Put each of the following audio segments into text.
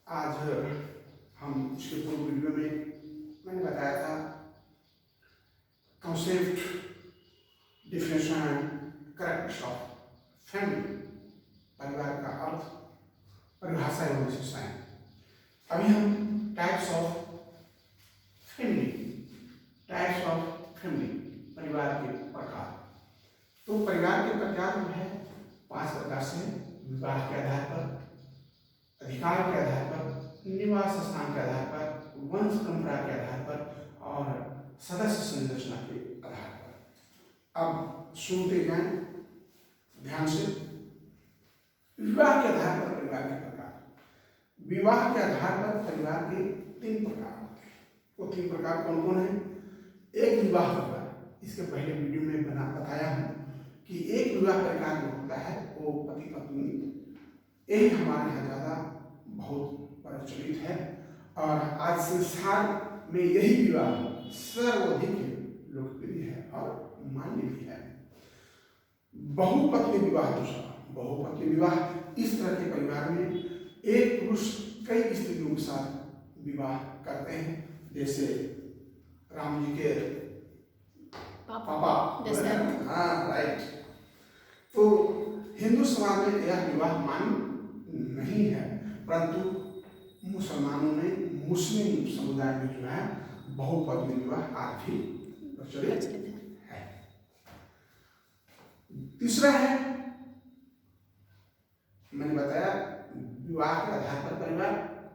आज हम इसके पूर्व वीडियो में मैंने बताया था concept, definition and characters of family, परिवार का अर्थ, परिभाषा एवं विशेषताएं। अभी हम टाइप्स ऑफ फैमिली, परिवार के प्रकार। तो परिवार के प्रकार जो है 5 प्रकार से: विवाह के आधार पर, अधिकार के आधार पर, निवास स्थान के आधार पर, वंश परंपरा के आधार पर और सदस्य संरचना के आधार पर। अब सुनते जाएं ध्यान से। विवाह के आधार पर परिवार के प्रकार। विवाह के आधार पर परिवार के 3 प्रकार होते हैं। वो 3 प्रकार कौन कौन है? एक विवाह परिवार, इसके पहले वीडियो में बताया हूं कि एक विवाह परिवार जो होता है वो पति पत्नी, यही हमारे यहाँ ज़्यादा बहुत प्रचलित है और आज संसार में यही विवाह सर्वाधिक लोकप्रिय है और मान्य भी है। बहुपत्नी विवाह दूसरा। बहुपत्नी विवाह इस तरह के परिवार में एक पुरुष कई स्त्रियों के साथ विवाह करते हैं, जैसे राम जी के पापा। हाँ, राइट। तो हिंदू समाज में यह विवाह मान्य नहीं है, परंतु मुसलमानों में, मुस्लिम समुदाय में जो है बहुपत्नी विवाह आज भी प्रचलित है। तीसरा है, मैंने बताया विवाह के आधार पर परिवार।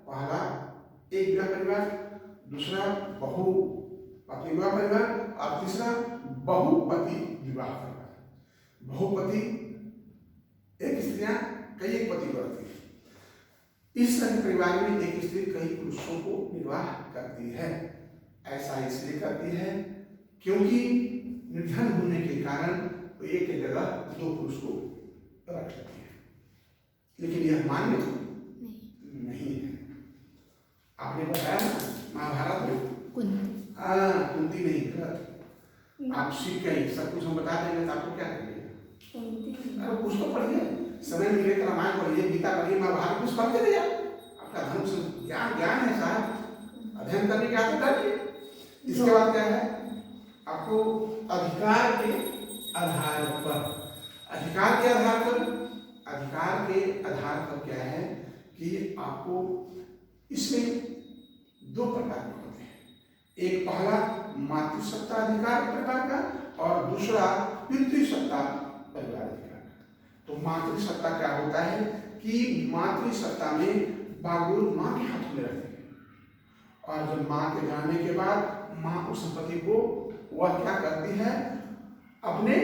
पहला एक विवाह परिवार, दूसरा बहुपत्नी विवाह परिवार और तीसरा बहुपति विवाह परिवार। बहुपति एक स्त्रियां कई एक पति को रखती है। इस तरह के परिवार में एक स्त्री कई पुरुषों को विवाह करती है। ऐसा इसलिए करती है क्योंकि निर्धन होने के कारण वो एक जगह 2 पुरुष को रख लेती है, लेकिन यह मान्य नहीं है। आपने बताया ना महाभारत में कुंती नहीं, गलत। आप सीख गए, सब कुछ हम बता देंगे तो आपको क्या करिएगा? अरे कुछ तो पढ़िए, समय मिले तो रामायण पढ़िए, गीता पढ़िए, महाभारत कुछ पढ़ते रहिए। आपका धर्म से ज्ञान है साहब, अध्ययन करने की आदत डालिए। इसके बाद क्या है? आपको अधिकार के आधार पर, अधिकार के आधार पर क्या है कि आपको इसमें 2 प्रकार के होते हैं। एक पहला मातृसत्ता अधिकार परिवार का और दूसरा पितृसत्ता परिवार अधिकार का। तो मातृसत्ता क्या होता है कि मातृसत्ता में बागडोर माँ के हाथ में रहती है और जब माँ के जाने के बाद माँ उस संपत्ति को वह क्या करती है, अपने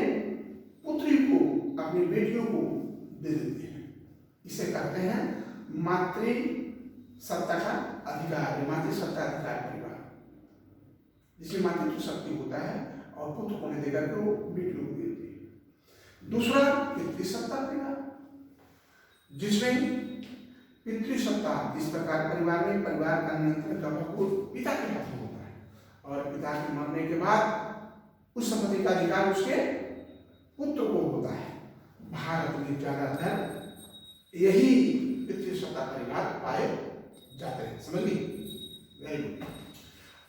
पुत्री को, अपनी बेटियों को दे देती है। इसे कहते हैं मातृसत्ता का अधिकार, मातृसत्ता अधिकार परिवार, जिसमें मातृत्व शक्ति होता है और पुत्र को नहीं देकर के वो बेटियों को देती है। दूसरा पितृसत्ता परिवार, जिसमें पितृसत्ता, इस प्रकार परिवार में परिवार का नियंत्रण का पिता के हाथ में होता है और पिता के मरने के बाद उस संपत्ति का अधिकार उसके पुत्र को होता है। भारत में ज्यादातर यही पितृसत्ता परिवार पाए जाते हैं, समझ ली? Very good.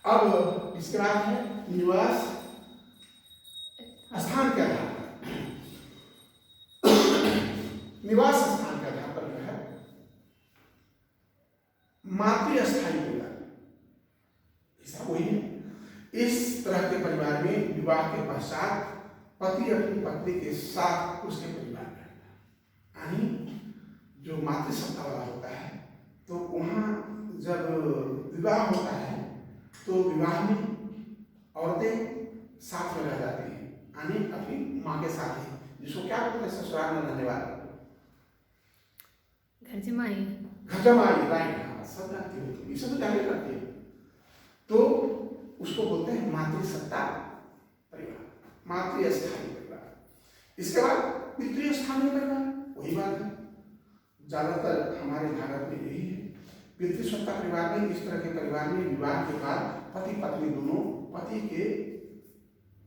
अब इसके बाद है निवास स्थान के आधार पर। निवास स्थान के आधार पर जो है मातृस्थायी परिवार, ऐसा वही है। इस तरह के परिवार में विवाह के पश्चात पति अपनी पत्नी के साथ उसके परिवार में रहता है। यानी जो मातृसत्ता वाला होता है तो वहाँ जब विवाह होता है तो विवाह में औरतें साथ में रह जाती हैं, यानी अपनी माँ के साथ ही, जिसको क्या बोलते हैं ससुराल में रहने वाले, घर जमाई, राइट। हाँ, सब जानती हो, ये सब तो जानते करती है। तो उसको बोलते हैं मातृसत्ता परिवार, मातृस्थायी परिवार। इसके बाद पितृस्थानीय परिवार, वही बात है, ज्यादातर हमारे भारत में यही है। पितृसत्ता परिवार में, इस तरह के परिवार में विवाह के बाद पति पत्नी दोनों पति के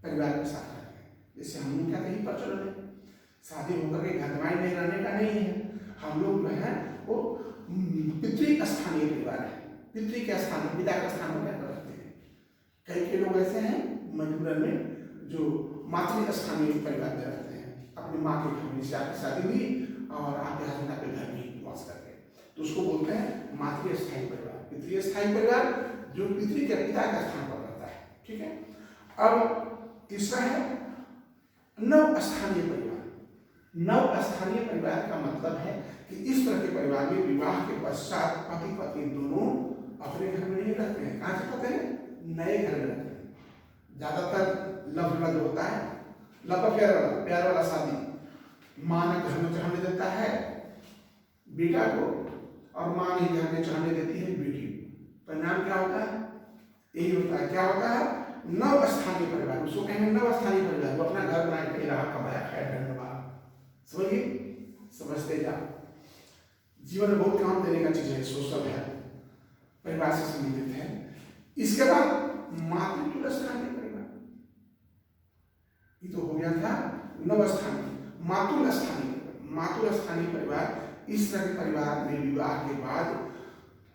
परिवार के साथ रहते हैं। जैसे हम लोग क्या कहीं प्रचलन है, शादी होकर के घर जमाई में रहने का नहीं है। हम लोग जो है वो पितृस्थानीय पितृ के स्थान में, पिता के स्थान में क्या रखते हैं। कई लोग ऐसे हैं मजबूरन में जो मातृ स्थानीय परिवार में रहते हैं, अपनी माँ के घर में से आपकी शादी हुई और आपके हस्बैंड आपके घर में निवास करते हैं, तो उसको बोलते हैं मातृ स्थायी परिवार। पितृ स्थायी परिवार जो पितृ के पिता के स्थान पर रहता है, ठीक है। अब तीसरा है नव स्थानीय परिवार। नव स्थानीय परिवार का मतलब है कि इस तरह के परिवार में विवाह के पश्चात पति पत्नी दोनों अपने घर में नहीं रहते हैं। कहाँ से रहते हैं? नए घर में रहते हैं। ज्यादातर लव मैरिज होता है, लव का प्यार वाला शादी। माँ ने घर में चढ़ाने देता है बेटा को और माँ नहीं घर में चढ़ाने देती है बेटी। परिणाम क्या होता है? यही होता है। क्या होता है? नव स्थानीय परिवार, उसको कहेंगे नव स्थानीय परिवार। वो अपना घर बना के रहा, कमाया खाया घर में, समझिए, समझते जा। जीवन में बहुत काम देने का चीज है, सोशल है, परिवार से संबंधित है। इसके बाद मातृत्व स्थानीय परिवार, ये तो हो गया था नव स्थानीय। मातृ स्थानीय, मातृ स्थानीय परिवार इस तरह के परिवार में विवाह के बाद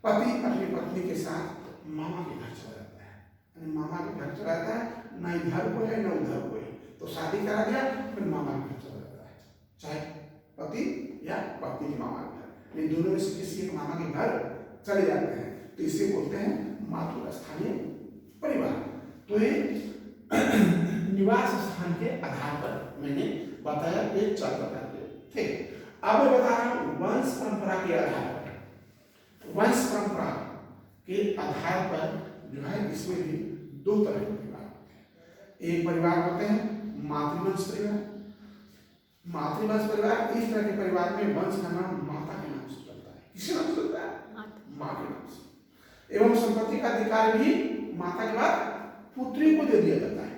पति अपनी पत्नी के साथ मामा के घर चला जाता है, यानी मामा के घर चला जाता है, ना इधर को है ना उधर को है, तो शादी करा दिया फिर मामा के घर चला जाता है, चाहे पति या पत्नी के मामा के घर, नहीं दोनों में से किसी एक मामा के घर चले जाते हैं, तो इसे बोलते हैं मातृ स्थानीय परिवार। तो ये निवास स्थान के आधार पर मैंने बताया ये 4 प्रकार के थे। अब मैं बता रहा हूं वंश परंपरा के आधार पर। वंश परंपरा के आधार पर जो है इसमें भी 2 तरह के परिवार होते हैं। एक परिवार होते हैं मातृवंश परिवार। मातृवंश परिवार इस तरह के परिवार में वंश का नाम माता के नाम से चलता है। किसके नाम से चलता है? माँ के नाम से। एवं संपत्ति का अधिकार भी माता के बाद पुत्री को दे दिया जाता है,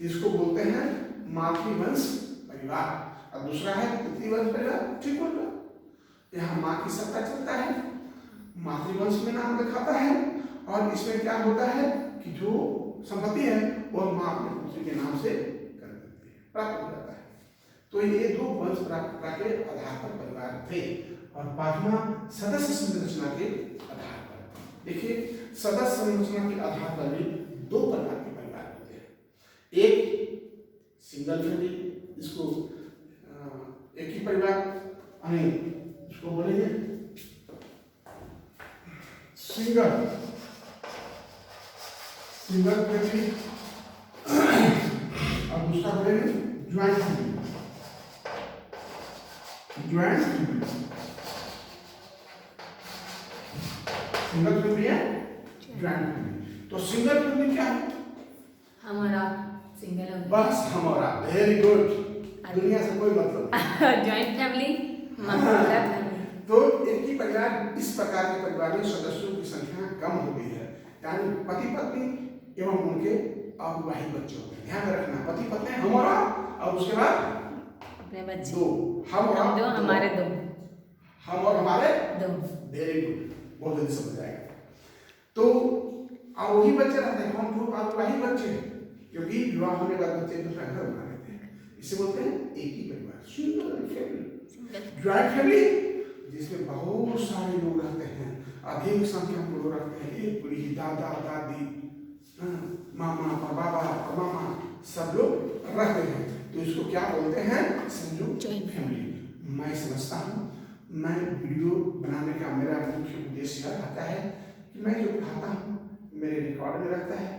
इसको बोलते हैं मातृवंश परिवार। और दूसरा है पितृवंश परिवार। ठीक बोल रहा, यहाँ माँ की सत्ता चलता है, मातृवंश में नाम लिखाता है, और इसमें क्या होता है कि जो संपत्ति है वह माँ अपने पुत्री के नाम से कर देती है, प्राप्त हो जाता है। तो ये 2 वंश परंपरा के आधार पर परिवार थे। और 5वां सदस्य संरचना के आधार पर। देखिए सदस्य संरचना के आधार पर भी 2 प्रकार के परिवार होते हैं। एक सिंगल फैमिली, इसको एक ही परिवार, इसको बोलेंगे सिंगल फैमिली, और दूसरा बोलेंगे joint family. Joint family, single family है, ज्वाइंट फैमिली। तो सिंगल फैमिली क्या है? हमारा सिंगल, बस हमारा, वेरी गुड, दुनिया से कोई मतलब नहीं। ज्वाइंट फैमिली, हमारा फैमिली। तो एक ही परिवार, इस प्रकार के परिवार में सदस्यों की संख्या कम हो गई है, यानी पति पत्नी एवं उनके अविवाहित बच्चे होते हैं। ध्यान में रखना, पति पत्नी हमारा और उसके बाद अपने बच्चे 2, हम और हमारे 2, हम और हमारे 2। वेरी गुड, बहुत जल्दी समझ जाएगा। तो और वही बच्चे रहते हैं, हम जो अविवाहित बच्चे हैं, क्योंकि विवाह होने के बाद बच्चे दूसरा घर बना लेते हैं, इसे बोलते हैं एक ही परिवार, सिंगल फैमिली। ज्वाइंट फैमिली जिसमें बहुत सारे लोग रहते हैं, अधिक संख्या में लोग रहते हैं, एक पीढ़ी, दादा दादी, मामा बाबा मामा, सब लोग रहते हैं, तो इसको क्या बोलते हैं? संयुक्त फैमिली। मैं समझता हूँ, मैं वीडियो बनाने का मेरा मुख्य उद्देश्य यह रहता है कि मैं जो पढ़ाता हूँ मेरे रिकॉर्ड में रहता है,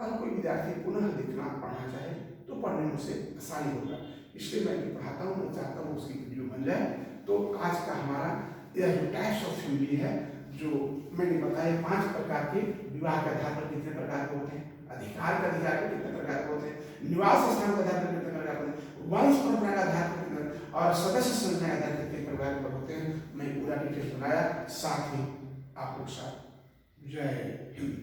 और कोई विद्यार्थी पुनः देखना पढ़ना चाहे तो पढ़ने में उसे आसानी होगा, इसलिए मैं जो पढ़ाता हूँ मैं चाहता हूँ उसकी वीडियो बन जाए। तो आज का हमारा यह जो टाइप्स ऑफ फैमिली है, जो मैंने बताया 5 प्रकार के, विवाह के आधार पर कितने प्रकार के होते हैं, अधिकार के आधार पर कितने प्रकार के होते हैं, निवास स्थान के आधार पर कितने प्रकार के होते हैं, वंश परंपरा के आधार पर कितने, और सदस्य संख्या के आधार पर कितने प्रकार के होते हैं, मैं पूरा डिटेल बनाया, साथ ही आप लोग साथ। जय हिंद।